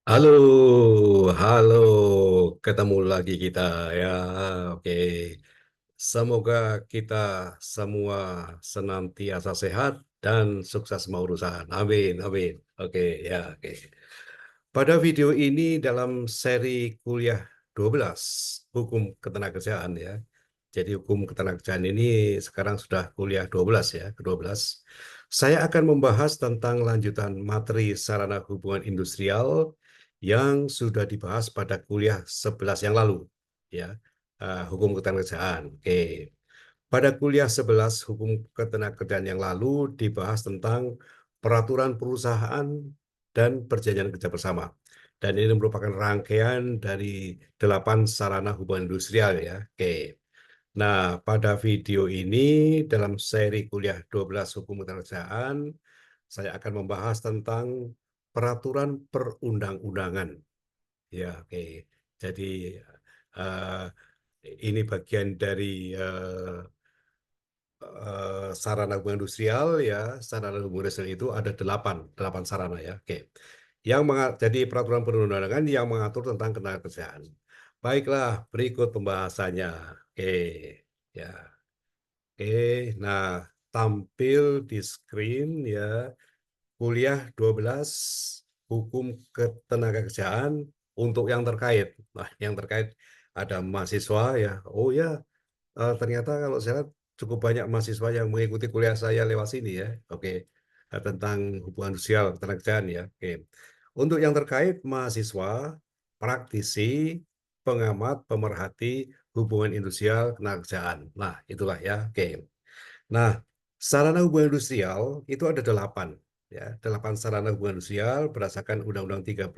Halo, halo, ketemu lagi kita ya. Oke, semoga kita semua senantiasa sehat dan sukses semua urusan. Amin, amin. Oke, ya, oke. Pada video ini dalam seri kuliah 12 Hukum Ketenagakerjaan ya. Jadi hukum ketenagakerjaan ini sekarang sudah kuliah 12 ya, ke-12. Saya akan membahas tentang lanjutan materi sarana hubungan industrial yang sudah dibahas pada kuliah 11 yang lalu ya. Hukum ketenagakerjaan. Oke. Pada kuliah 11 Hukum Ketenagakerjaan yang lalu dibahas tentang peraturan perusahaan dan perjanjian kerja bersama. Dan ini merupakan rangkaian dari 8 sarana hubungan industrial ya. Oke. Nah, pada video ini dalam seri kuliah 12 Hukum Ketenagakerjaan, saya akan membahas tentang peraturan perundang-undangan. Ya, oke. Jadi eh, ini bagian dari sarana hubungan industrial ya. Sarana hubungan industrial itu ada delapan sarana ya. Oke. Jadi peraturan perundang-undangan yang mengatur tentang ketenagakerjaan. Baiklah, berikut pembahasannya. Oke, ya. Oke, nah tampil di screen ya kuliah 12 Hukum Ketenagakerjaan untuk yang terkait. Nah, yang terkait ada mahasiswa ya. Oh ya, ternyata kalau saya lihat cukup banyak mahasiswa yang mengikuti kuliah saya lewat sini ya. Oke, tentang hubungan sosial ketenagakerjaan ya. Oke. Untuk yang terkait mahasiswa, praktisi, pengamat, pemerhati hubungan industrial ketenagakerjaan. Nah, itulah ya. Oke. Nah, sarana hubungan industrial itu ada 8 ya. 8 sarana hubungan industrial berdasarkan Undang-Undang 13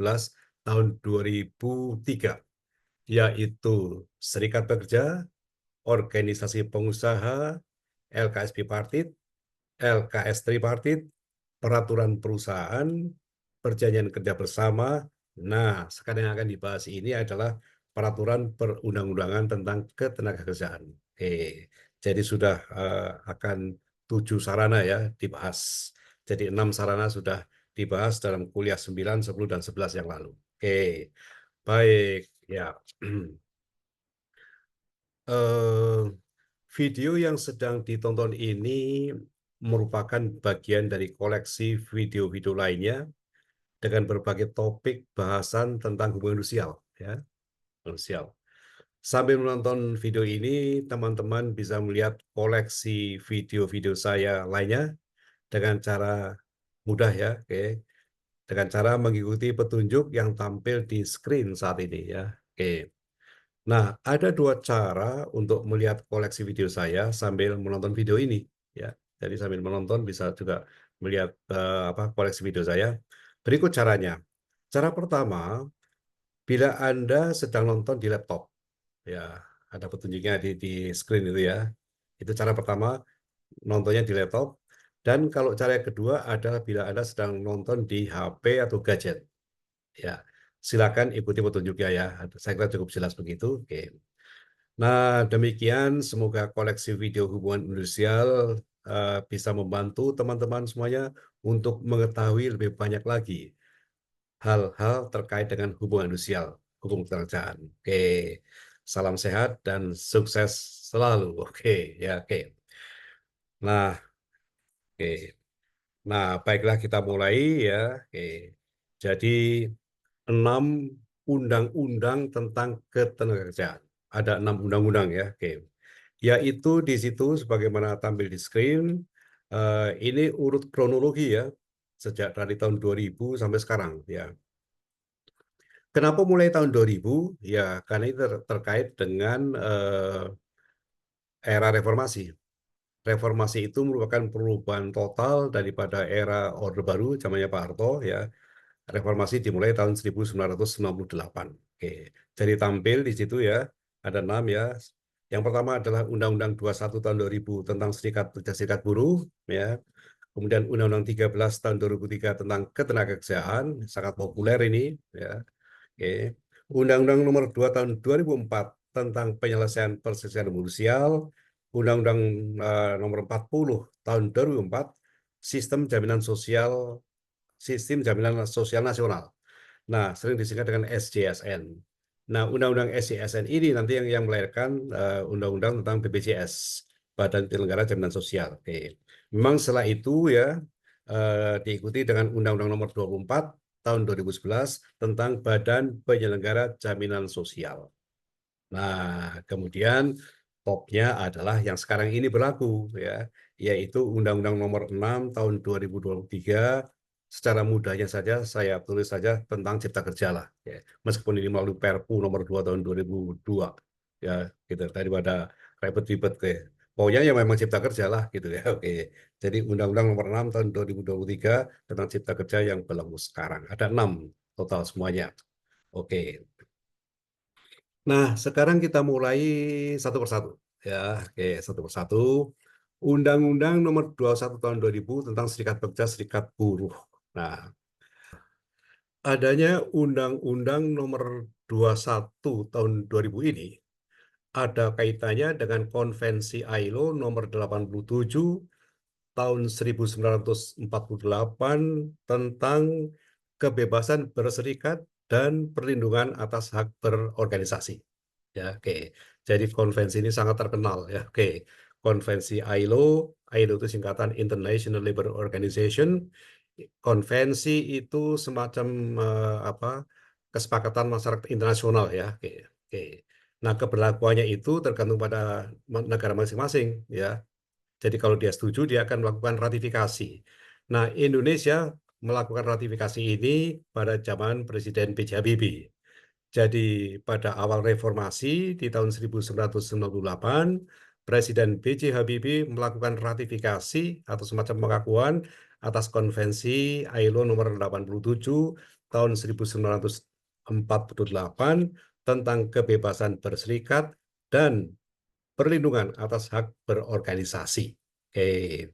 tahun 2003, yaitu serikat pekerja, organisasi pengusaha, LKS bipartit, LKS tripartit, peraturan perusahaan, perjanjian kerja bersama. Nah, sekarang yang akan dibahas ini adalah peraturan perundang-undangan tentang ketenagakerjaan. Oke, jadi sudah akan 7 sarana ya dibahas. Jadi 6 sarana sudah dibahas dalam kuliah 9, 10, dan 11 yang lalu. Oke, baik ya. eh, Video yang sedang ditonton ini merupakan bagian dari koleksi video-video lainnya dengan berbagai topik bahasan tentang hubungan industrial, ya, industrial. Sambil menonton video ini, teman-teman bisa melihat koleksi video-video saya lainnya dengan cara mudah ya, oke, dengan cara mengikuti petunjuk yang tampil di screen saat ini ya, oke. Nah, ada dua cara untuk melihat koleksi video saya sambil menonton video ini, ya. Jadi sambil menonton bisa juga melihat koleksi video saya. Berikut caranya. Cara pertama, bila Anda sedang nonton di laptop, ya, ada petunjuknya di screen itu ya. Itu cara pertama, nontonnya di laptop. Dan kalau cara yang kedua adalah bila Anda sedang nonton di HP atau gadget, ya. Silakan ikuti petunjuknya ya. Saya kira cukup jelas begitu. Oke. Nah, demikian semoga koleksi video hubungan industrial bisa membantu teman-teman semuanya untuk mengetahui lebih banyak lagi hal-hal terkait dengan hubungan industrial, hukum ketenagakerjaan. Oke, salam sehat dan sukses selalu. Oke, ya, oke. Nah, oke. Nah, baiklah kita mulai ya. Oke. Jadi 6 undang-undang tentang ketenagakerjaan. Ada 6 undang-undang ya. Oke. Yaitu di situ sebagaimana tampil di screen, ini urut kronologi ya, sejak dari tahun 2000 sampai sekarang ya. Kenapa mulai tahun 2000? Ya, karena ini terkait dengan era reformasi. Reformasi itu merupakan perubahan total daripada era Orde Baru zamannya Pak Harto ya. Reformasi dimulai tahun 1998. Oke. Jadi tampil di situ ya, ada 6 ya. Yang pertama adalah Undang-Undang 21 tahun 2000 tentang Serikat Pekerja Serikat Buruh ya. Kemudian Undang-Undang 13 tahun 2003 tentang ketenagakerjaan, sangat populer ini ya. Oke. Undang-Undang nomor 2 tahun 2004 tentang penyelesaian perselisihan sosial, Undang-Undang nomor 40 tahun 2004 sistem jaminan sosial Nasional. Nah, sering disingkat dengan SJSN. Nah, undang-undang SJSN ini nanti yang melahirkan undang-undang tentang BPJS, Badan Penyelenggara Jaminan Sosial. Oke. Memang setelah itu ya diikuti dengan Undang-Undang Nomor 24 tahun 2011 tentang Badan Penyelenggara Jaminan Sosial. Nah, kemudian topnya adalah yang sekarang ini berlaku ya, yaitu Undang-Undang Nomor 6 tahun 2023. Secara mudahnya saja saya tulis saja tentang cipta kerja lah ya. Meskipun ini melalui Perpu Nomor 2 tahun 2002 ya, gitu daripada ribet-ribet ke. Pokoknya ya memang cipta kerja lah gitu ya. Oke. Jadi Undang-Undang Nomor 6 tahun 2023 tentang cipta kerja yang berlaku sekarang. Ada 6 total semuanya. Oke. Nah, sekarang kita mulai satu persatu. Ya, oke, satu persatu. Undang-Undang Nomor 21 Tahun 2000 tentang Serikat Pekerja Serikat Buruh. Nah, adanya Undang-Undang Nomor 21 Tahun 2000 ini ada kaitannya dengan Konvensi ILO Nomor 87 Tahun 1948 tentang kebebasan berserikat dan perlindungan atas hak berorganisasi. Ya, oke. Jadi konvensi ini sangat terkenal ya. Oke. Konvensi ILO, ILO itu singkatan International Labour Organization. Konvensi itu semacam kesepakatan masyarakat internasional ya. Oke. Oke. Nah, keberlakuannya itu tergantung pada negara masing-masing ya. Jadi kalau dia setuju, dia akan melakukan ratifikasi. Nah, Indonesia melakukan ratifikasi ini pada zaman Presiden B.J. Habibie. Jadi pada awal reformasi di tahun 1998, Presiden B.J. Habibie melakukan ratifikasi atau semacam pengakuan atas Konvensi ILO nomor 87 tahun 1948 tentang kebebasan berserikat dan perlindungan atas hak berorganisasi. Oke.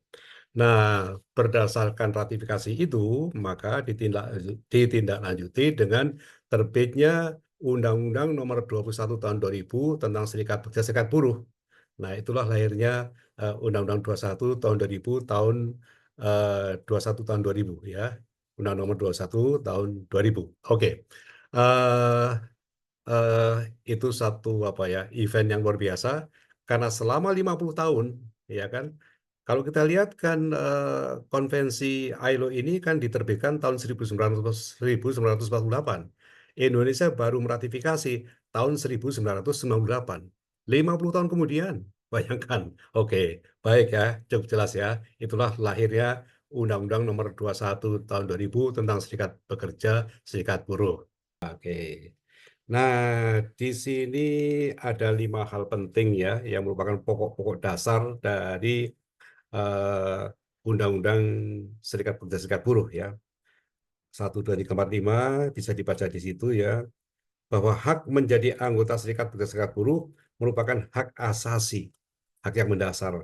Nah, berdasarkan ratifikasi itu, maka ditindaklanjuti dengan terbitnya Undang-Undang Nomor 21 Tahun 2000 tentang Serikat Pekerja Serikat Buruh. Nah, itulah lahirnya Undang-Undang 21 Tahun 2000 tahun 21 tahun 2000 ya. Undang-Undang Nomor 21 Tahun 2000. Oke. Eh, eh, itu satu event yang luar biasa karena selama 50 tahun ya kan kalau kita lihat kan konvensi ILO ini kan diterbitkan tahun 1948. Indonesia baru meratifikasi tahun 1998. 50 tahun kemudian. Bayangkan. Oke, baik ya, cukup jelas ya. Itulah lahirnya Undang-Undang Nomor 21 Tahun 2000 tentang Serikat Pekerja, Serikat Buruh. Oke. Nah, di sini ada 5 hal penting ya, yang merupakan pokok-pokok dasar dari eh, Undang-Undang Serikat Pekerja Serikat Buruh ya. 1, 2, 3, 4, 5 bisa dibaca di situ ya, bahwa hak menjadi anggota Serikat Pekerja Serikat Buruh merupakan hak asasi, hak yang mendasar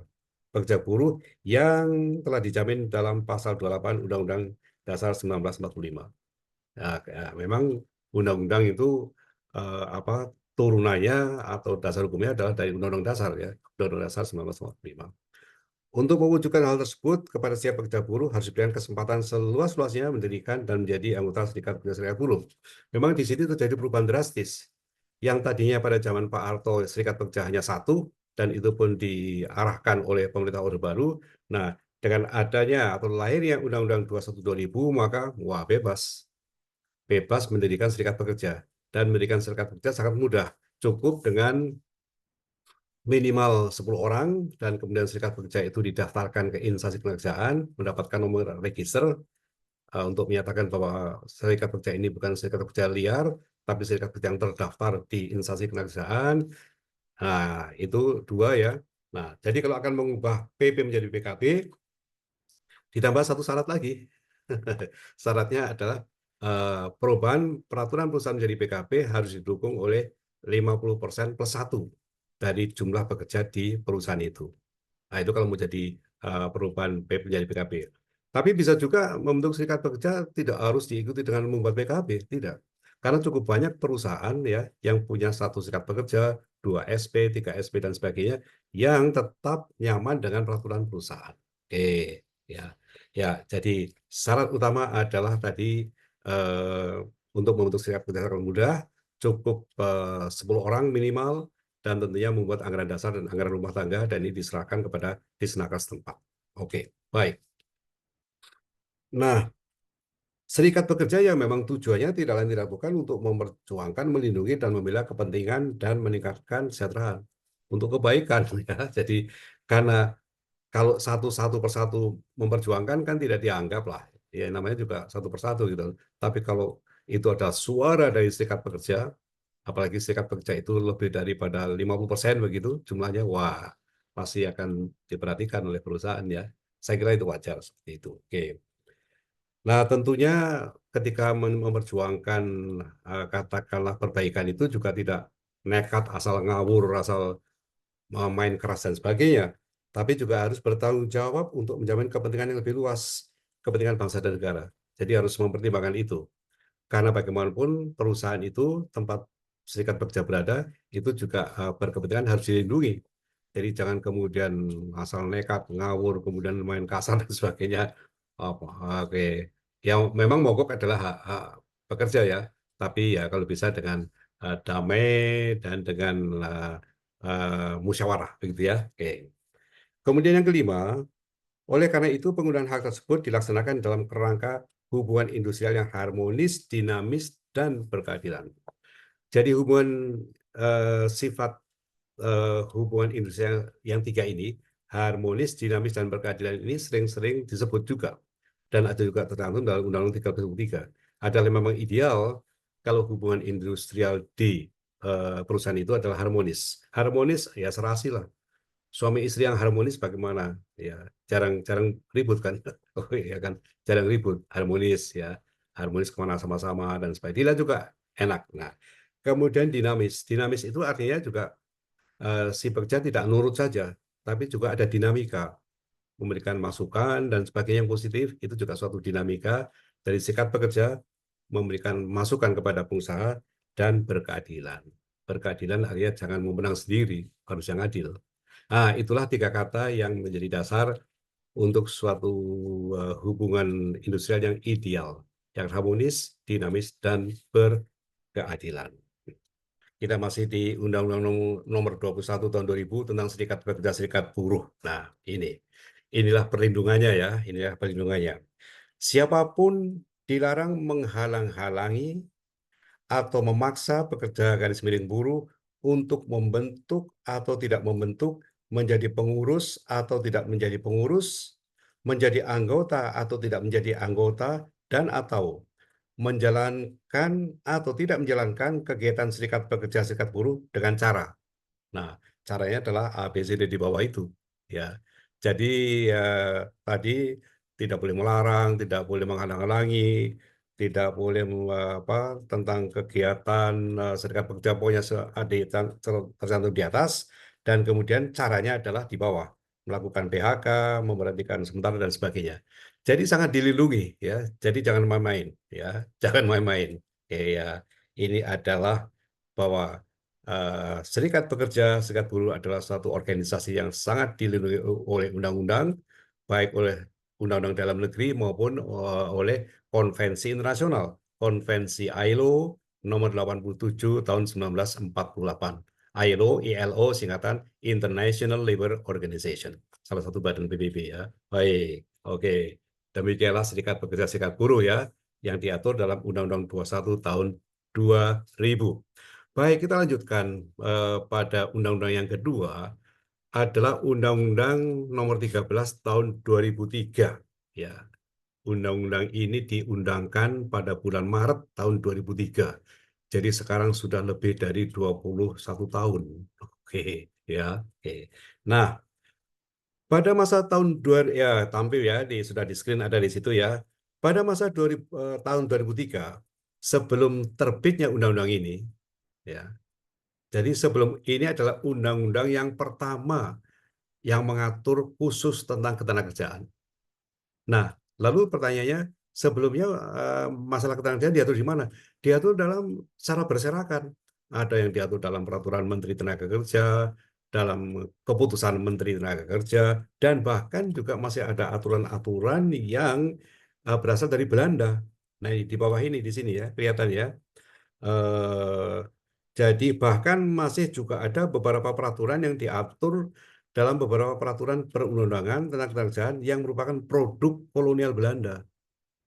pekerja buruh yang telah dijamin dalam pasal 28 Undang-Undang Dasar 1945. Nah, memang undang-undang itu turunannya atau dasar hukumnya adalah dari Undang-Undang Dasar ya, Undang-Undang Dasar 1945. Untuk mewujudkan hal tersebut, kepada setiap pekerja buruh harus diberikan kesempatan seluas-luasnya mendirikan dan menjadi anggota Serikat Pekerja Serikat Buruh. Memang di sini terjadi perubahan drastis. Yang tadinya pada zaman Pak Harto Serikat Pekerja hanya satu, dan itu pun diarahkan oleh pemerintah Orde Baru. Nah, dengan adanya atau lahirnya Undang-Undang 21 2000, maka wah bebas mendirikan serikat pekerja. Dan mendirikan serikat pekerja sangat mudah. Cukup dengan minimal 10 orang, dan kemudian serikat pekerja itu didaftarkan ke instansi pekerjaan, mendapatkan nomor register untuk menyatakan bahwa serikat pekerja ini bukan serikat pekerja liar, tapi serikat pekerja yang terdaftar di instansi pekerjaan. Nah, itu 2 ya. Nah, jadi kalau akan mengubah PP menjadi PKB, ditambah satu syarat lagi. Syaratnya adalah perubahan peraturan perusahaan menjadi PKB harus didukung oleh 50% plus 1 dari jumlah pekerja di perusahaan itu. Nah, itu kalau mau jadi perubahan menjadi PKB. Tapi bisa juga membentuk serikat pekerja tidak harus diikuti dengan membuat PKB, tidak. Karena cukup banyak perusahaan ya yang punya satu serikat pekerja, 2 SP, 3 SP dan sebagainya yang tetap nyaman dengan peraturan perusahaan. Oke, ya. Ya, jadi syarat utama adalah tadi Untuk membentuk serikat pekerja muda, cukup 10 orang minimal, dan tentunya membuat anggaran dasar dan anggaran rumah tangga, dan ini diserahkan kepada Disnaker setempat. Oke, baik. Nah, serikat pekerja yang memang tujuannya tidak lain tidak bukan untuk memperjuangkan, melindungi, dan membela kepentingan dan meningkatkan kesejahteraan untuk kebaikan ya. Jadi karena kalau satu persatu memperjuangkan kan tidak dianggap lah. Ya namanya juga satu persatu gitu. Tapi kalau itu adalah suara dari serikat pekerja, apalagi serikat pekerja itu lebih daripada 50% begitu jumlahnya, wah pasti akan diperhatikan oleh perusahaan ya. Saya kira itu wajar seperti itu. Oke. Nah, tentunya ketika memperjuangkan katakanlah perbaikan itu juga tidak nekat asal ngawur, asal main keras dan sebagainya, tapi juga harus bertanggung jawab untuk menjamin kepentingan yang lebih luas, kepentingan bangsa dan negara. Jadi harus mempertimbangkan itu. Karena bagaimanapun perusahaan itu, tempat serikat pekerja berada, itu juga berkepentingan harus dilindungi. Jadi jangan kemudian asal nekat, ngawur, kemudian main kasar dan sebagainya. Apa, oke. Yang memang mogok adalah hak pekerja ya, tapi ya kalau bisa dengan damai dan dengan musyawarah, begitu ya. Oke. Kemudian yang kelima, oleh karena itu penggunaan hak tersebut dilaksanakan dalam kerangka hubungan industrial yang harmonis, dinamis, dan berkeadilan. Jadi sifat hubungan industrial yang tiga ini, harmonis, dinamis, dan berkeadilan ini sering-sering disebut juga. Dan ada juga tercantum dalam Undang-Undang 33. Adalah memang ideal kalau hubungan industrial di perusahaan itu adalah harmonis. Harmonis ya serasi lah. Suami istri yang harmonis bagaimana? Ya, jarang ribut kan? Oh iya kan, jarang ribut, harmonis ya, harmonis kemana sama-sama dan sebagainya. Tidak juga enak. Nah, kemudian dinamis. Dinamis itu artinya juga si pekerja tidak nurut saja, tapi juga ada dinamika, memberikan masukan dan sebagainya yang positif. Itu juga suatu dinamika dari sikap pekerja memberikan masukan kepada pengusaha dan berkeadilan. Berkeadilan artinya jangan memenang sendiri, harus yang adil. Nah, itulah tiga kata yang menjadi dasar untuk suatu hubungan industrial yang ideal, yang harmonis, dinamis, dan berkeadilan. Kita masih di Undang-Undang Nomor 21 Tahun 2000 tentang Serikat Pekerja Serikat Buruh. Nah, inilah perlindungannya ya, inilah perlindungannya. Siapapun dilarang menghalang-halangi atau memaksa pekerja garis miring buruh untuk membentuk atau tidak membentuk, menjadi pengurus atau tidak menjadi pengurus, menjadi anggota atau tidak menjadi anggota, dan atau menjalankan atau tidak menjalankan kegiatan serikat pekerja serikat buruh dengan cara. Nah, caranya adalah A, B, C, D di bawah itu. Ya, jadi tadi tidak boleh melarang, tidak boleh menghalang-halangi, tidak boleh tentang kegiatan serikat pekerja pokoknya tercantum di atas, dan kemudian caranya adalah di bawah, melakukan PHK, memberhentikan sementara dan sebagainya. Jadi sangat dilindungi ya. Jadi jangan main-main ya, jangan main-main. Ya, ini adalah bahwa serikat pekerja, serikat buruh adalah suatu organisasi yang sangat dilindungi oleh undang-undang, baik oleh undang-undang dalam negeri maupun oleh konvensi internasional. Konvensi ILO nomor 87 tahun 1948. ILO singkatan International Labour Organization. Salah satu badan PBB ya. Baik, oke. Demikianlah serikat pekerja serikat buruh ya, yang diatur dalam Undang-Undang 21 tahun 2000. Baik, kita lanjutkan pada undang-undang yang kedua adalah Undang-Undang Nomor 13 Tahun 2003. Ya, undang-undang ini diundangkan pada bulan Maret tahun 2003. Jadi sekarang sudah lebih dari 21 tahun. Oke, ya. Oke. Nah, pada masa tahun ya tampil ya sudah di screen ada di situ ya. Pada masa tahun 2003 sebelum terbitnya undang-undang ini ya. Jadi sebelum ini adalah undang-undang yang pertama yang mengatur khusus tentang ketenagakerjaan. Nah, lalu pertanyaannya, sebelumnya masalah ketenagakerjaan diatur di mana? Diatur dalam cara berserakan. Ada yang diatur dalam peraturan Menteri Tenaga Kerja, dalam keputusan Menteri Tenaga Kerja, dan bahkan juga masih ada aturan-aturan yang berasal dari Belanda. Nah, di bawah ini di sini ya, kelihatan ya. Eh, jadi bahkan masih juga ada beberapa peraturan yang diatur dalam beberapa peraturan perundang-undangan tentang ketenagakerjaan yang merupakan produk kolonial Belanda.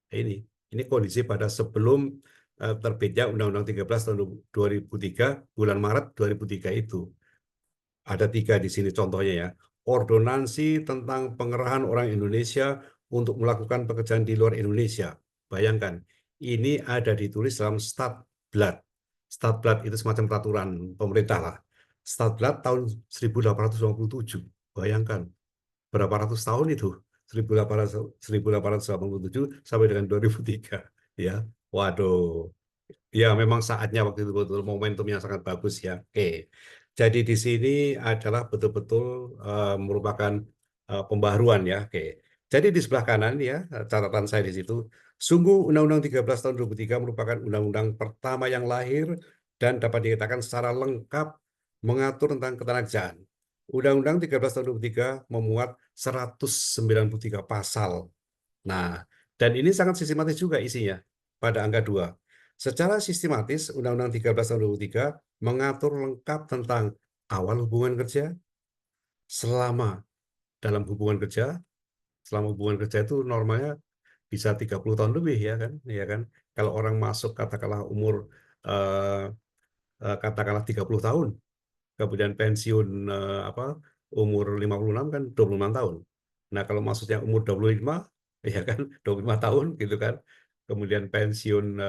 Ini kondisi pada sebelum terbitnya Undang-Undang 13 tahun 2003, bulan Maret 2003 itu. Ada 3 di sini contohnya ya. Ordonansi tentang pengerahan orang Indonesia untuk melakukan pekerjaan di luar Indonesia. Bayangkan, ini ada ditulis dalam Stadblad. Stadblad itu semacam peraturan pemerintah lah. Stadblad tahun 1897. Bayangkan, berapa ratus tahun itu? 1887 sampai dengan 2003. Ya, waduh. Ya, memang saatnya waktu itu betul momentumnya sangat bagus ya. Oke. Jadi di sini adalah betul-betul merupakan pembaharuan ya. Oke. Jadi di sebelah kanan ya, catatan saya di situ, sungguh Undang-Undang 13 tahun 2003 merupakan undang-undang pertama yang lahir dan dapat dikatakan secara lengkap mengatur tentang ketenagakerjaan. Undang-Undang 13 tahun 2003 memuat 193 pasal. Nah, dan ini sangat sistematis juga isinya pada angka 2. Secara sistematis, Undang-Undang 13 tahun 2003 mengatur lengkap tentang awal hubungan kerja, selama dalam hubungan kerja, selama hubungan kerja itu normalnya bisa 30 tahun lebih ya kan. Kalau orang masuk katakanlah umur eh, katakanlah 30 tahun, kemudian pensiun umur 56 kan 26 tahun. Nah, kalau maksudnya umur 25 ya kan 25 tahun gitu kan. Kemudian pensiun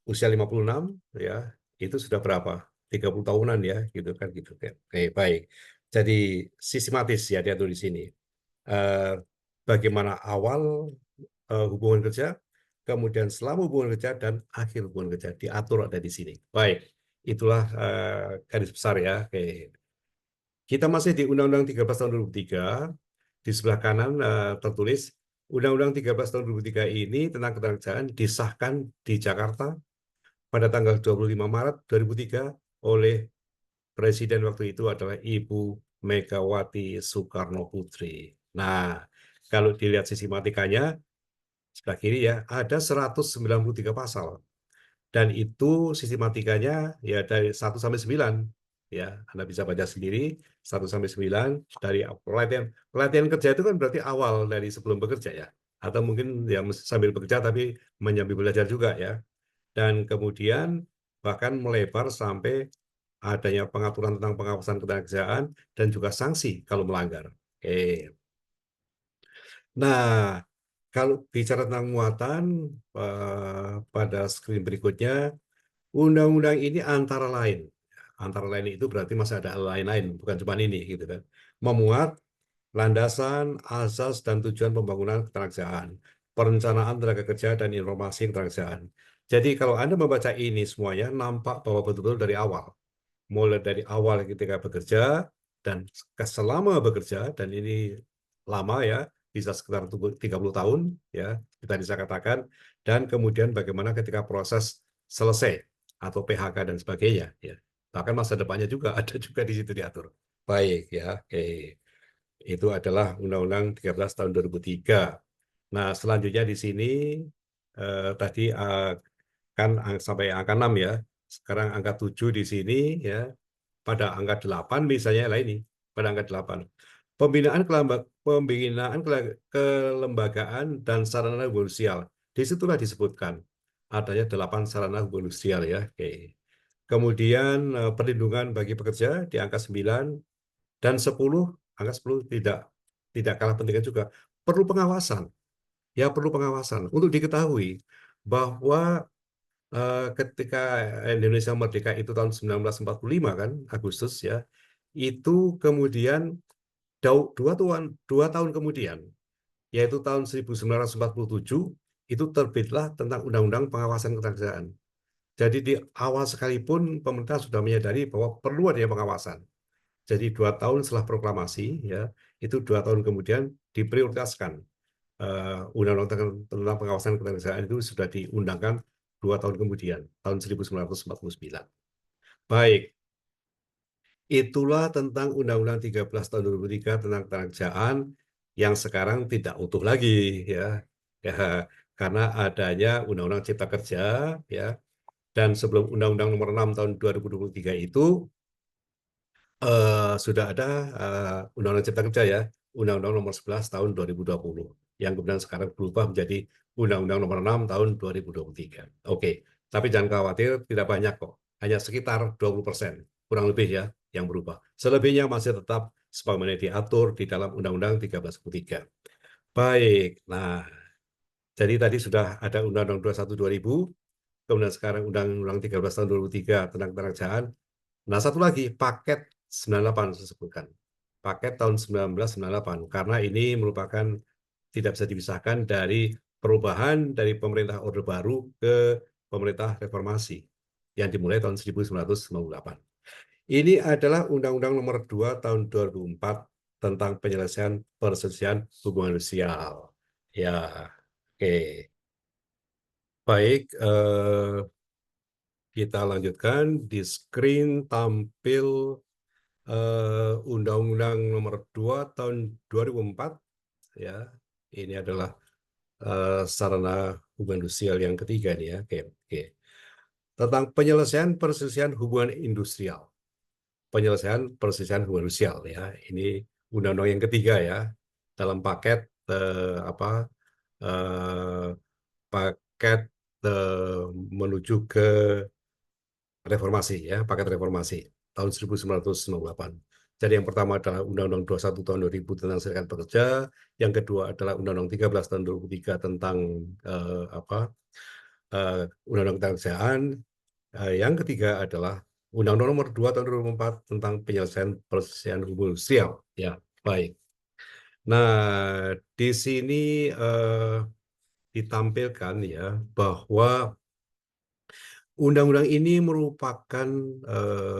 usia 56 ya, itu sudah berapa? 30 tahunan ya gitu kan. Oke, baik. Jadi sistematis ya diatur di sini. Eh, Bagaimana awal hubungan kerja, kemudian selama hubungan kerja dan akhir hubungan kerja diatur ada di sini. Baik, itulah garis besar ya. Oke. Kita masih di Undang-Undang 13 tahun 2003. Di sebelah kanan tertulis Undang-Undang 13 tahun 2003 ini tentang ketenagakerjaan disahkan di Jakarta pada tanggal 25 Maret 2003 oleh Presiden waktu itu adalah Ibu Megawati Soekarno Putri. Nah, kalau dilihat sistematikanya sebelah kiri ya, ada 193 pasal. Dan itu sistematikanya ya dari 1 sampai 9. Ya, Anda bisa baca sendiri 1 sampai 9 dari pelatihan kerja itu kan berarti awal dari sebelum bekerja ya. Atau mungkin ya sambil bekerja tapi menyambil belajar juga ya. Dan kemudian bahkan melebar sampai adanya pengaturan tentang pengawasan ketenagakerjaan dan juga sanksi kalau melanggar. Oke. Nah, kalau bicara tentang muatan pada screen berikutnya, undang-undang ini antara lain itu berarti masih ada lain-lain, bukan cuma ini gitu kan. Memuat landasan, asas dan tujuan pembangunan ketenagakerjaan, perencanaan tenaga kerja dan informasi ketenagakerjaan. Jadi kalau Anda membaca ini semuanya nampak bahwa betul-betul dari awal, mulai dari awal ketika bekerja dan selama bekerja, dan ini lama ya, bisa sekitar 30 tahun ya, kita bisa katakan, dan kemudian bagaimana ketika proses selesai atau PHK dan sebagainya ya. Bahkan masa depannya juga ada juga di situ diatur. Baik ya, oke. Itu adalah Undang-Undang 13 tahun 2003. Nah, selanjutnya di sini tadi kan sampai angka 6 ya. Sekarang angka 7 di sini ya. Pada angka 8 misalnya lah ini, pada angka 8. Pembinaan kelembagaan dan sarana hubungan sosial. Disitulah disebutkan adanya 8 sarana hubungan sosial ya. Oke. Kemudian perlindungan bagi pekerja di angka 9 dan 10, angka 10 tidak kalah pentingnya juga. Perlu pengawasan. Ya, perlu pengawasan untuk diketahui bahwa ketika Indonesia merdeka itu tahun 1945 kan, Agustus ya, itu kemudian 2 tahun kemudian, yaitu tahun 1947, itu terbitlah tentang Undang-Undang Pengawasan Ketenagakerjaan. Jadi di awal sekalipun pemerintah sudah menyadari bahwa perlu adanya pengawasan. Jadi 2 tahun setelah proklamasi, ya, itu 2 tahun kemudian diprioritaskan Undang-Undang tentang pengawasan ketenagakerjaan itu sudah diundangkan 2 tahun kemudian, tahun 1949. Baik, itulah tentang Undang-Undang 13 tahun 2003 tentang ketenagakerjaan yang sekarang tidak utuh lagi, ya. Ya, karena adanya Undang-Undang Cipta Kerja, ya. Dan sebelum Undang-Undang Nomor 6 tahun 2023 itu sudah ada Undang-Undang Cipta Kerja, ya, Undang-Undang Nomor 11 tahun 2020, yang kemudian sekarang berubah menjadi Undang-Undang Nomor 6 tahun 2023. Oke, tapi jangan khawatir, tidak banyak kok, hanya sekitar 20%, kurang lebih ya, yang berubah. Selebihnya masih tetap sebagaimana diatur di dalam Undang-Undang 1343. Baik, nah, jadi tadi sudah ada Undang-Undang 21 2000, kemudian sekarang Undang-Undang 13 tahun 2003 tentang ketenagakerjaan. Nah, satu lagi, paket 98 saya sebutkan. Paket tahun 1998, karena ini merupakan tidak bisa dipisahkan dari perubahan dari pemerintah Orde Baru ke pemerintah reformasi yang dimulai tahun 1998. Ini adalah Undang-Undang Nomor 2 tahun 2004 tentang penyelesaian perselisihan hubungan sosial. Ya, oke. Baik, kita lanjutkan. Di screen tampil Undang-Undang Nomor 2 tahun 2004, ya. Ini adalah sarana hubungan sosial yang ketiga nih, ya. Oke, oke. Tentang penyelesaian perselisihan hubungan industrial. Penyelesaian perselisihan hubungan sosial, ya. Ini undang-undang yang ketiga, ya, dalam paket apa paket menuju ke reformasi, ya, paket reformasi tahun 1998. Jadi yang pertama adalah Undang-Undang 21 tahun 2000 tentang Serikat Pekerja, yang kedua adalah Undang-Undang 13 tahun 2003 tentang Undang-Undang Ketenagakerjaan, yang ketiga adalah Undang-Undang Nomor 2 tahun 2004 tentang penyelesaian perselisihan hubungan sosial. Ya, baik. Nah, di sini ditampilkan, ya, bahwa undang-undang ini merupakan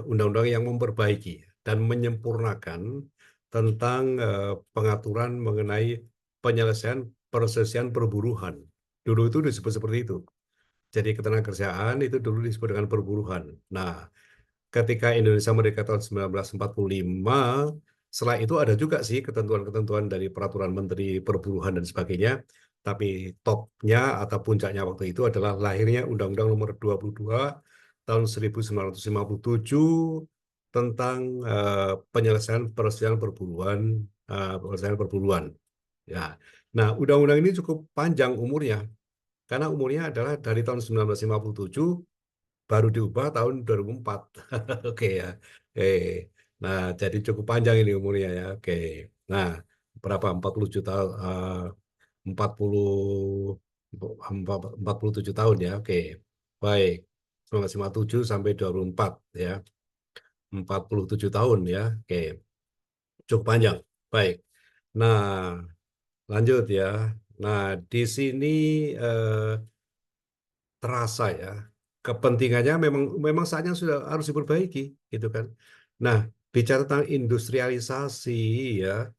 undang-undang yang memperbaiki dan menyempurnakan tentang pengaturan mengenai penyelesaian perselisihan perburuhan. Dulu itu disebut seperti itu. Jadi ketenagakerjaan itu dulu disebut dengan perburuhan. Nah, ketika Indonesia merdeka tahun 1945, setelah itu ada juga sih ketentuan-ketentuan dari peraturan Menteri Perburuhan dan sebagainya, tapi topnya atau puncaknya waktu itu adalah lahirnya Undang-Undang Nomor 22 tahun 1957 tentang penyelesaian perselisihan perburuan. Ya. Nah, undang-undang ini cukup panjang umurnya, karena umurnya adalah dari tahun 1957 baru diubah tahun 2004. Oke, ya. Oke. Nah, jadi cukup panjang ini umurnya, ya. Oke. Nah, berapa? 40 juta 40 47 tahun, ya. Oke. Baik. 1957 sampai 2004, ya. 47 tahun, ya. Oke. Cukup panjang. Baik. Nah, lanjut, ya. Nah, di sini terasa, ya, kepentingannya memang memang saatnya sudah harus diperbaiki, gitu kan. Nah, bicara tentang industrialisasi, ya,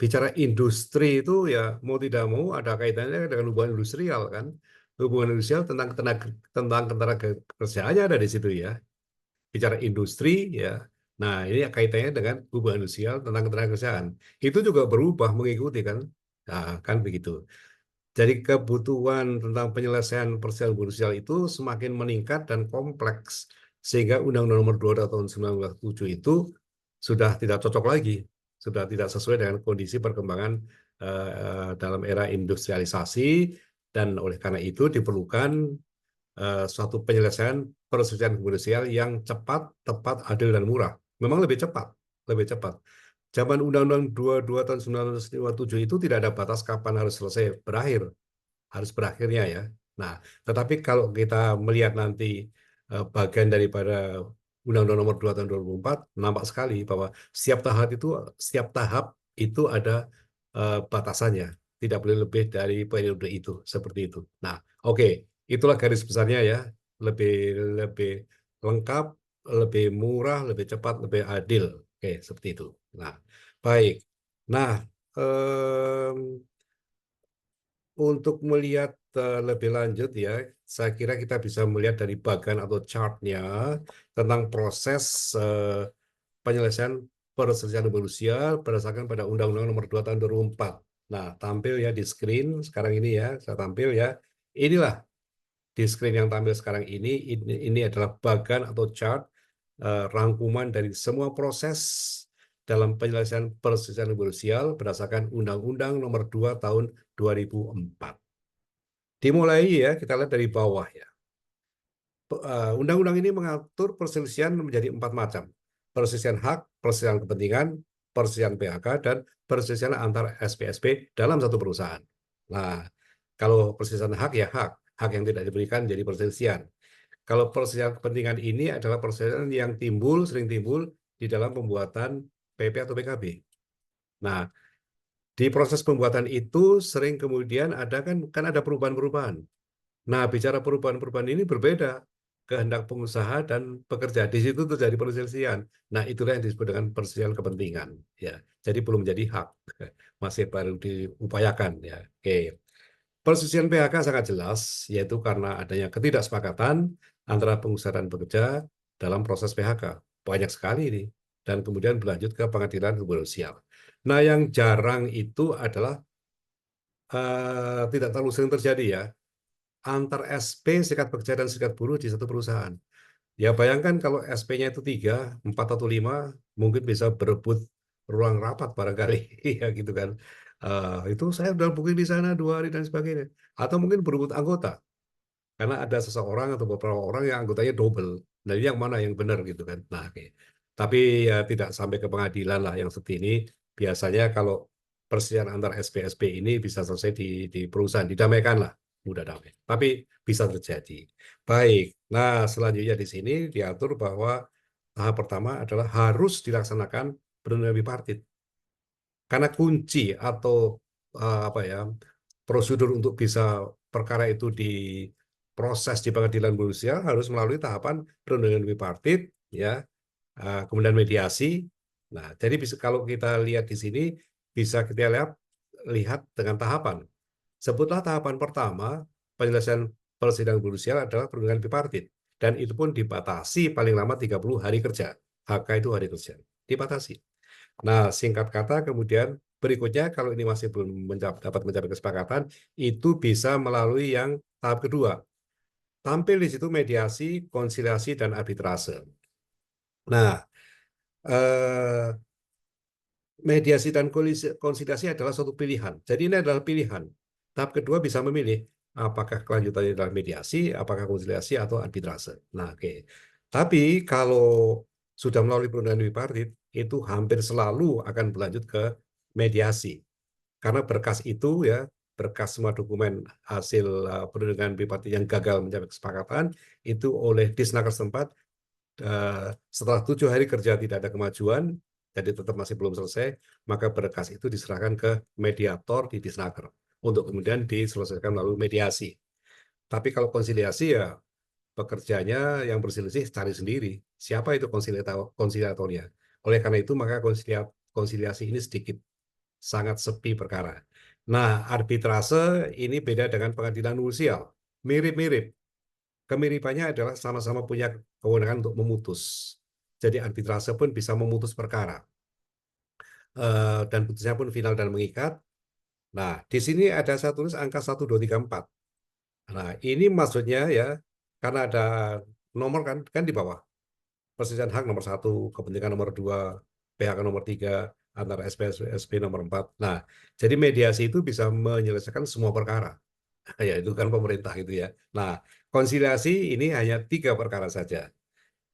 bicara industri itu, ya, mau tidak mau ada kaitannya dengan hubungan industrial, kan. Hubungan industrial tentang tenaga kerjaannya ada di situ, ya. Bicara industri, ya. Nah, ini kaitannya dengan hubungan industrial tentang tenaga kerjaan. Itu juga berubah mengikuti, kan. Nah, kan begitu. Jadi kebutuhan tentang penyelesaian perselisihan sosial itu semakin meningkat dan kompleks, sehingga Undang-Undang Nomor 2 tahun 1997 itu sudah tidak cocok lagi, sudah tidak sesuai dengan kondisi perkembangan dalam era industrialisasi, dan oleh karena itu diperlukan suatu penyelesaian perselisihan sosial yang cepat, tepat, adil, dan murah. Memang lebih cepat, lebih cepat. Zaman Undang-Undang 22 tahun 1957 itu tidak ada batas kapan harus selesai harus berakhirnya, ya. Nah, tetapi kalau kita melihat nanti bagian daripada Undang-Undang Nomor 2 tahun 2004, nampak sekali bahwa setiap tahap itu ada batasannya, tidak boleh lebih dari periode itu, seperti itu. Nah, oke, itulah garis besarnya, ya, lebih lebih lengkap, lebih murah, lebih cepat, lebih adil. Oke, seperti itu. Nah, baik. Nah, untuk melihat lebih lanjut, ya, saya kira kita bisa melihat dari bagan atau chartnya tentang proses penyelesaian perselisihan hubungan sosial berdasarkan pada Undang-Undang Nomor 2 tahun 2004. Nah, tampil ya di screen sekarang ini ya, saya tampil ya. Inilah di screen yang tampil sekarang ini adalah bagan atau chart rangkuman dari semua proses dalam penyelesaian perselisihan sosial berdasarkan Undang-Undang Nomor 2 Tahun 2004. Dimulai ya, kita lihat dari bawah ya. Undang-undang ini mengatur perselisihan menjadi 4 macam. Perselisihan hak, perselisihan kepentingan, perselisihan PHK, dan perselisihan antar SPSP dalam satu perusahaan. Nah, kalau perselisihan hak ya hak. Hak yang tidak diberikan jadi perselisihan. Kalau perselisihan kepentingan ini adalah perselisihan yang sering timbul di dalam pembuatan PP atau PKB. Nah, di proses pembuatan itu sering kemudian kan ada perubahan-perubahan. Nah, bicara perubahan-perubahan ini berbeda kehendak pengusaha dan pekerja. Di situ terjadi perselisihan. Nah, itulah yang disebut dengan perselisihan kepentingan. Ya, jadi belum menjadi hak, masih baru diupayakan. Ya, oke. Perselisihan PHK sangat jelas, yaitu karena adanya ketidaksepakatan antara pengusaha dan pekerja dalam proses PHK. Banyak sekali ini. Dan kemudian berlanjut ke pengadilan hubungan sosial. Nah, yang jarang itu adalah tidak terlalu sering terjadi ya, antar SP, serikat pekerja, dan serikat buruh di satu perusahaan. Ya bayangkan kalau SP-nya itu 3, 4, atau 5, mungkin bisa berebut ruang rapat barangkali, ya gitu kan. Itu saya udah booking di sana 2 hari dan sebagainya. Atau mungkin berebut anggota, karena ada seseorang atau beberapa orang yang anggotanya double. Nah ini yang mana yang benar gitu kan. Nah, oke. Tapi ya tidak sampai ke pengadilan lah yang seperti ini. Biasanya kalau perselisihan antar SP-SP ini bisa selesai di perusahaan, didamaikan lah, mudah damai. Tapi bisa terjadi. Baik, nah selanjutnya di sini diatur bahwa tahap pertama adalah harus dilaksanakan perundingan bipartit. Karena kunci atau apa ya, prosedur untuk bisa perkara itu diproses di pengadilan manusia harus melalui tahapan perundingan bipartit, ya, kemudian mediasi. Nah, jadi bisa, kalau kita lihat di sini bisa kita lihat dengan tahapan. Sebutlah tahapan pertama penyelesaian persidangan manusia adalah perundingan bipartit, dan itu pun dibatasi paling lama 30 hari kerja. HK itu hari kerja, dibatasi. Nah, singkat kata kemudian berikutnya kalau ini masih belum dapat mencapai kesepakatan, itu bisa melalui yang tahap kedua. Tampil di situ mediasi, konsiliasi, dan arbitrase. Nah, eh, mediasi dan konsiliasi adalah suatu pilihan. Jadi ini adalah pilihan. Tahap kedua bisa memilih apakah kelanjutannya adalah mediasi, apakah konsiliasi, atau arbitrase. Nah, oke. Tapi kalau sudah melalui perundingan bipartit, itu hampir selalu akan berlanjut ke mediasi. Karena berkas itu ya, berkas semua dokumen hasil perundingan bipartit yang gagal mencapai kesepakatan, itu oleh Disnaker setempat setelah 7 hari kerja tidak ada kemajuan, jadi tetap masih belum selesai, maka berkas itu diserahkan ke mediator di Disnaker untuk kemudian diselesaikan melalui mediasi. Tapi kalau konsiliasi ya pekerjanya yang berselisih cari sendiri. Siapa itu konsiliatornya? Oleh karena itu maka konsiliasi ini sedikit sangat sepi perkara. Nah, arbitrase ini beda dengan pengadilan nusial. Mirip-mirip. Kemiripannya adalah sama-sama punya kewenangan untuk memutus. Jadi arbitrase pun bisa memutus perkara. Dan putusnya pun final dan mengikat. Nah, di sini ada saya tulis angka 1, 2, 3, 4. Nah, ini maksudnya ya, karena ada nomor kan di bawah. Perselisihan hak nomor 1, kepentingan nomor 2, PHK nomor 3, antara SP nomor 4. Nah, jadi mediasi itu bisa menyelesaikan semua perkara. Ya, itu kan pemerintah gitu ya. Nah, konsiliasi ini hanya 3 perkara saja.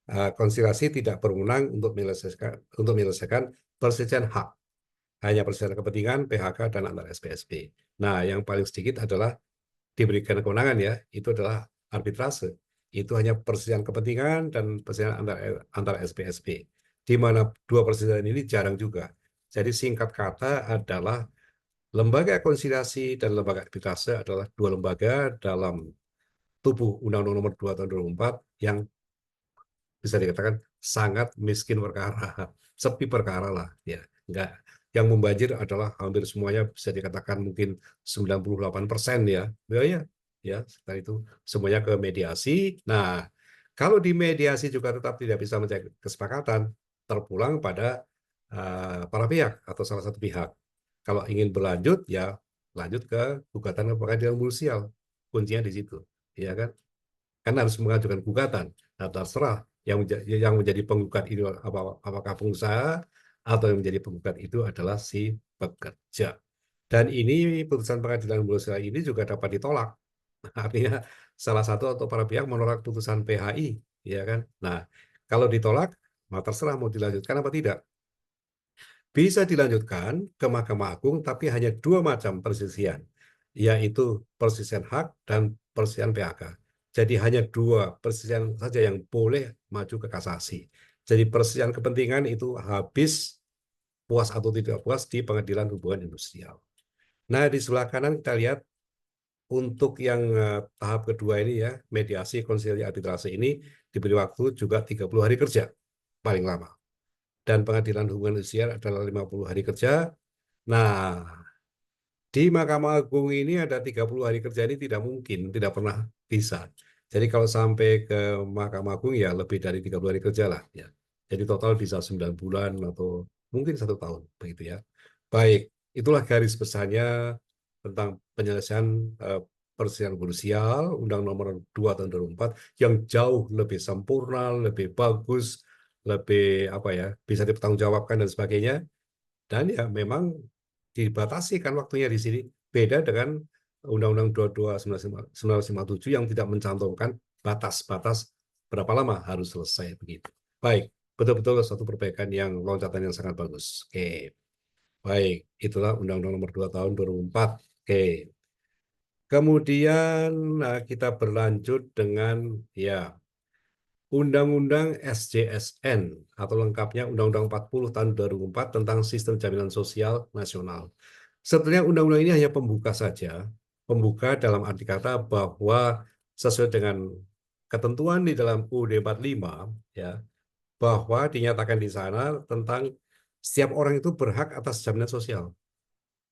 Konsiliasi tidak berwenang untuk menyelesaikan perselisihan hak. Hanya perselisihan kepentingan, PHK, dan antar SPSP. Nah, yang paling sedikit adalah diberikan kewenangan ya, itu adalah arbitrase. Itu hanya perselisihan kepentingan dan perselisihan antar SPSP. Di mana 2 perselisihan ini jarang juga. Jadi singkat kata adalah lembaga konsiliasi dan lembaga arbitrase adalah 2 lembaga dalam tubuh Undang-Undang Nomor 2 Tahun 2004 yang bisa dikatakan sangat miskin perkara, sepi perkara lah ya. Enggak, yang membanjir adalah hampir semuanya bisa dikatakan mungkin 98% ya. Ya, setelah itu semuanya ke mediasi. Nah, kalau di mediasi juga tetap tidak bisa mencapai kesepakatan, terpulang pada para pihak atau salah satu pihak. Kalau ingin berlanjut, ya lanjut ke gugatan ke pengadilan sosial. Kuncinya di situ, ya kan? Karena harus mengajukan gugatan. Nah, terserah yang menjadi penggugat itu apakah pengusaha atau yang menjadi penggugat itu adalah si pekerja. Dan ini putusan pengadilan sosial ini juga dapat ditolak. Artinya salah satu atau para pihak menolak putusan PHI, ya kan? Nah, kalau ditolak, maka terserah mau dilanjutkan apa tidak. Bisa dilanjutkan ke Mahkamah Agung, tapi hanya dua macam perselisihan, yaitu perselisihan hak dan perselisihan PHK. Jadi hanya dua perselisihan saja yang boleh maju ke kasasi. Jadi perselisihan kepentingan itu habis puas atau tidak puas di Pengadilan Hubungan Industrial. Nah, di sebelah kanan kita lihat untuk yang tahap kedua ini ya, mediasi konsiliasi arbitrase ini diberi waktu juga 30 hari kerja paling lama. Dan Pengadilan Hubungan Industrial adalah 50 hari kerja. Nah, di Mahkamah Agung ini ada 30 hari kerja ini tidak mungkin, tidak pernah bisa. Jadi kalau sampai ke Mahkamah Agung ya lebih dari 30 hari kerja lah ya. Jadi total bisa 9 bulan atau mungkin 1 tahun begitu ya. Baik, itulah garis besarnya tentang penyelesaian perselisihan krusial Undang Nomor 2 Tahun 2004 yang jauh lebih sempurna, lebih bagus, lebih apa ya, bisa dipertanggungjawabkan dan sebagainya. Dan ya memang dibatasi kan waktunya di sini. Beda dengan Undang-Undang 22 1957 yang tidak mencantumkan batas-batas berapa lama harus selesai begitu. Baik, betul-betul suatu perbaikan yang loncatan yang sangat bagus. Oke. Baik, itulah Undang-Undang Nomor 2 Tahun 2004. Oke. Kemudian kita berlanjut dengan ya Undang-Undang SJSN atau lengkapnya Undang-Undang 40 tahun 2004 tentang Sistem Jaminan Sosial Nasional. Sebetulnya undang-undang ini hanya pembuka saja, pembuka dalam arti kata bahwa sesuai dengan ketentuan di dalam UUD 45 ya, bahwa dinyatakan di sana tentang setiap orang itu berhak atas jaminan sosial.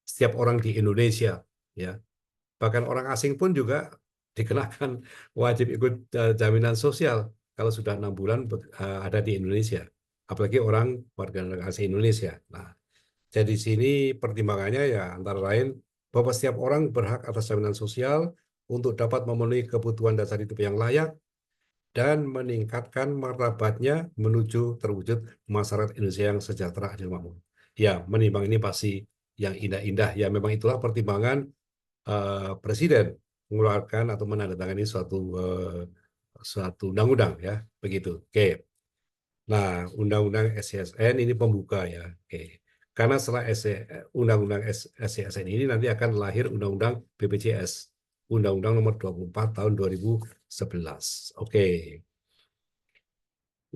Setiap orang di Indonesia ya. Bahkan orang asing pun juga dikenakan wajib ikut jaminan sosial kalau sudah 6 bulan ada di Indonesia. Apalagi orang warga negara asing Indonesia. Nah, jadi sini pertimbangannya ya antara lain bahwa setiap orang berhak atas jaminan sosial untuk dapat memenuhi kebutuhan dasar hidup yang layak dan meningkatkan martabatnya menuju terwujud masyarakat Indonesia yang sejahtera adil makmur. Ya, menimbang ini pasti yang indah-indah. Ya, memang itulah pertimbangan Presiden mengeluarkan atau menandatangani suatu undang-undang ya begitu. Oke. Nah, Undang-Undang SCSN ini pembuka ya. Oke. Karena setelah Undang-Undang SCSN ini nanti akan lahir Undang-Undang BPJS, Undang-Undang Nomor 24 Tahun 2011. Oke.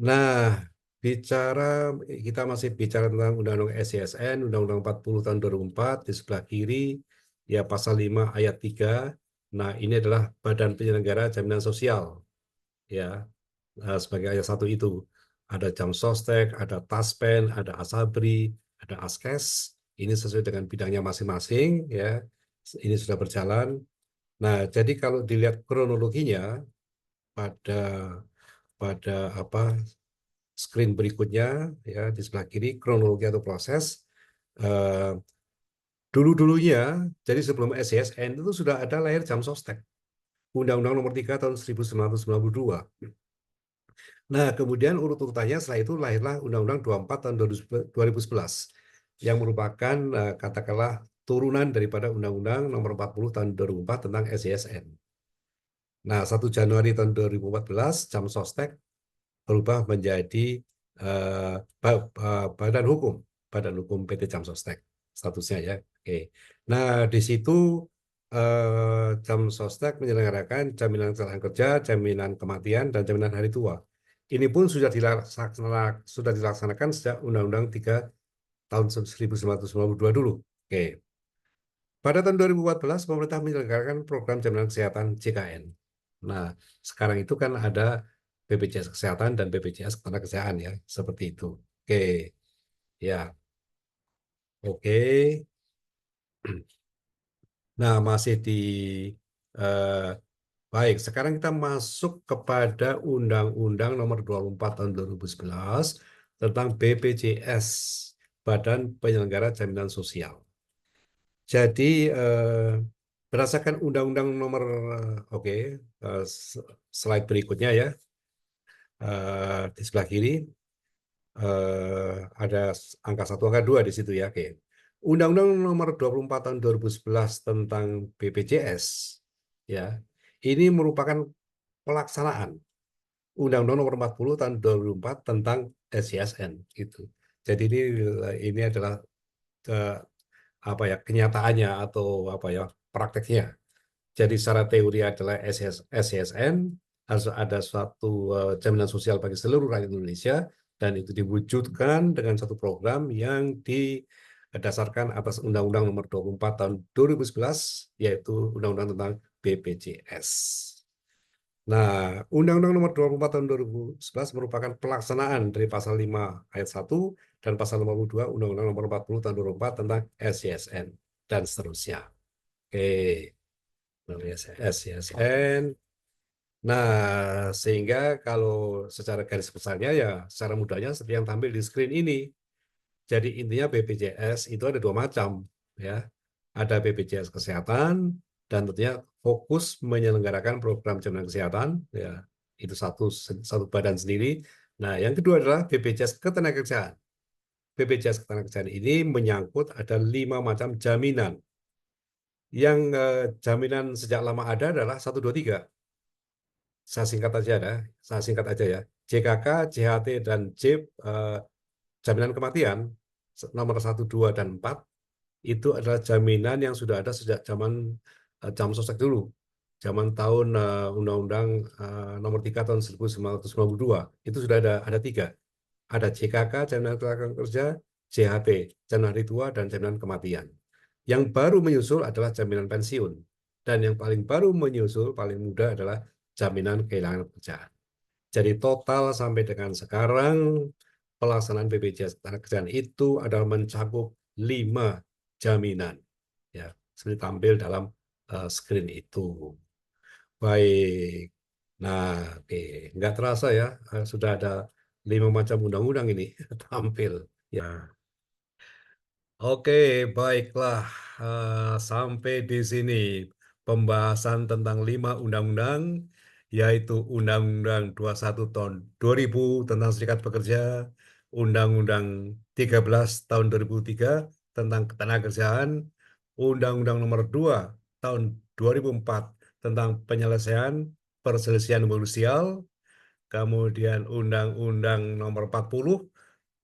Nah, kita masih bicara tentang Undang-Undang SCSN, Undang-Undang 40 tahun 2004 di sebelah kiri, ya pasal 5 ayat 3. Nah, ini adalah Badan Penyelenggara Jaminan Sosial, ya. Sebagai ayat 1 itu ada Jam Sostek, ada Taspen, ada Asabri, ada Askes. Ini sesuai dengan bidangnya masing-masing, ya. Ini sudah berjalan. Nah, jadi kalau dilihat kronologinya pada pada screen berikutnya ya di sebelah kiri kronologi atau proses dulu-dulunya jadi sebelum SCSN itu sudah ada lahir Jam Sostek Undang-Undang Nomor 3 tahun 1992. Nah, kemudian urut-urutannya setelah itu lahirlah Undang-Undang 24 tahun 2011 yang merupakan katakanlah turunan daripada Undang-Undang Nomor 40 tahun 2004 tentang SCSN. Nah, 1 Januari tahun 2014 Jam Sostek berubah menjadi badan hukum PT Jam Sostek statusnya ya. Oke. Nah, di situ Jam Sostek menyelenggarakan jaminan kecelakaan kerja, jaminan kematian dan jaminan hari tua. Ini pun sudah dilaksanakan sejak Undang-Undang 3 tahun 1992 dulu. Oke. Pada tahun 2014 pemerintah menyelenggarakan program jaminan kesehatan JKN. Nah, sekarang itu kan ada BPJS Kesehatan dan BPJS Ketenagakerjaan ya, seperti itu. Oke, ya, oke. Nah, masih di eh, baik. Sekarang kita masuk kepada Undang-Undang Nomor 24 Tahun 2011 tentang BPJS, Badan Penyelenggara Jaminan Sosial. Jadi berdasarkan Undang-Undang Nomor oke slide berikutnya ya di sebelah kiri ada angka 1, angka 2 di situ ya. Oke. Undang-Undang Nomor 24 tahun 2011 tentang BPJS ya. Ini merupakan pelaksanaan Undang-Undang Nomor 40 tahun 2004 tentang SISN itu. Jadi ini adalah eh, apa ya kenyataannya atau apa ya prakteknya. Jadi secara teori adalah SISN harus ada suatu jaminan sosial bagi seluruh rakyat Indonesia dan itu diwujudkan dengan satu program yang didasarkan atas Undang-Undang Nomor 24 tahun 2011 yaitu Undang-Undang tentang BPJS. Nah, Undang-Undang Nomor 24 tahun 2011 merupakan pelaksanaan dari Pasal 5 ayat 1 dan Pasal 52 Undang-Undang Nomor 40 tahun 2004 tentang SISN dan seterusnya. Oke, SISN. Nah, sehingga kalau secara garis besarnya ya secara mudahnya seperti yang tampil di screen ini. Jadi intinya BPJS itu ada dua macam ya. Ada BPJS Kesehatan dan tentunya fokus menyelenggarakan program jaminan kesehatan ya. Itu satu badan sendiri. Nah, yang kedua adalah BPJS Ketenagakerjaan. BPJS Ketenagakerjaan ini menyangkut ada 5 macam jaminan. Yang jaminan sejak lama ada adalah 1, 2, 3. Saya singkat aja ya. JKK, JHT, dan JIP, jaminan kematian nomor 1, 2, dan 4 itu adalah jaminan yang sudah ada sejak zaman Jam Sostek dulu. Zaman tahun Undang-Undang nomor 3 tahun 1992 itu sudah ada 3. Ada JKK, jaminan kecelakaan kerja, JHT, jaminan hari tua, dan jaminan kematian. Yang baru menyusul adalah jaminan pensiun. Dan yang paling baru menyusul, paling mudah adalah jaminan kehilangan pekerjaan. Jadi total sampai dengan sekarang pelaksanaan BPJS Ketenagakerjaan itu adalah mencakup 5 jaminan. Ya, seperti tampil dalam screen itu. Baik. Nah, oke. Nggak terasa ya, sudah ada 5 macam undang-undang ini tampil. Ya, oke, baiklah. Sampai di sini pembahasan tentang 5 undang-undang, yaitu Undang-Undang 21 tahun 2000 tentang Serikat Pekerja, Undang-Undang 13 tahun 2003 tentang Ketenagakerjaan, Undang-Undang Nomor 2 tahun 2004 tentang penyelesaian perselisihan sosial, kemudian Undang-Undang Nomor 40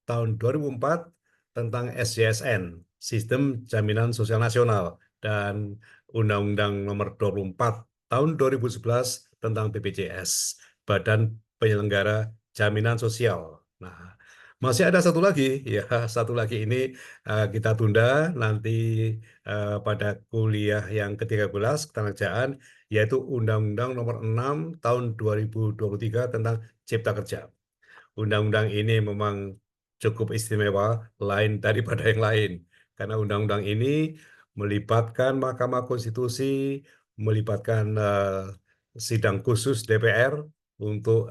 tahun 2004 tentang SJSN, Sistem Jaminan Sosial Nasional, dan Undang-Undang Nomor 24 tahun 2011 tentang BPJS, Badan Penyelenggara Jaminan Sosial. Nah, masih ada satu lagi, ya satu lagi ini kita tunda nanti pada kuliah yang ke-13 ketenagakerjaan, yaitu Undang-Undang Nomor 6 tahun 2023 tentang Cipta Kerja. Undang-undang ini memang cukup istimewa lain daripada yang lain. Karena undang-undang ini melibatkan Mahkamah Konstitusi, melibatkan sidang khusus DPR untuk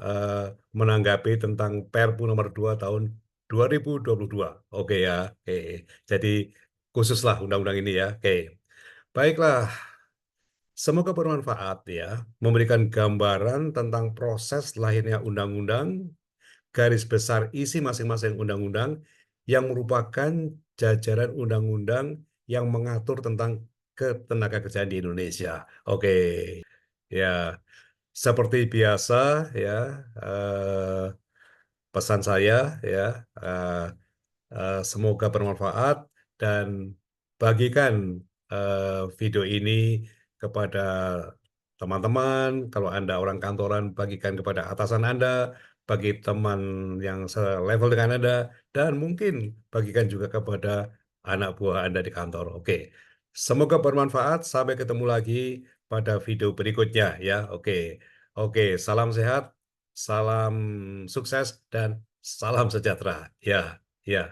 menanggapi tentang Perpu nomor 2 tahun 2022. Oke ya, oke. Jadi khususlah undang-undang ini ya. Oke. Baiklah, semoga bermanfaat ya, memberikan gambaran tentang proses lahirnya undang-undang, garis besar isi masing-masing undang-undang yang merupakan jajaran undang-undang yang mengatur tentang ketenagakerjaan di Indonesia. Oke, ya seperti biasa ya pesan saya ya eh, semoga bermanfaat dan bagikan video ini kepada teman-teman. Kalau Anda orang kantoran, bagikan kepada atasan Anda, bagi teman yang selevel dengan Anda, dan mungkin bagikan juga kepada anak buah Anda di kantor. Oke, semoga bermanfaat. Sampai ketemu lagi pada video berikutnya ya. Oke, oke. Salam sehat, salam sukses, dan salam sejahtera. Ya, ya.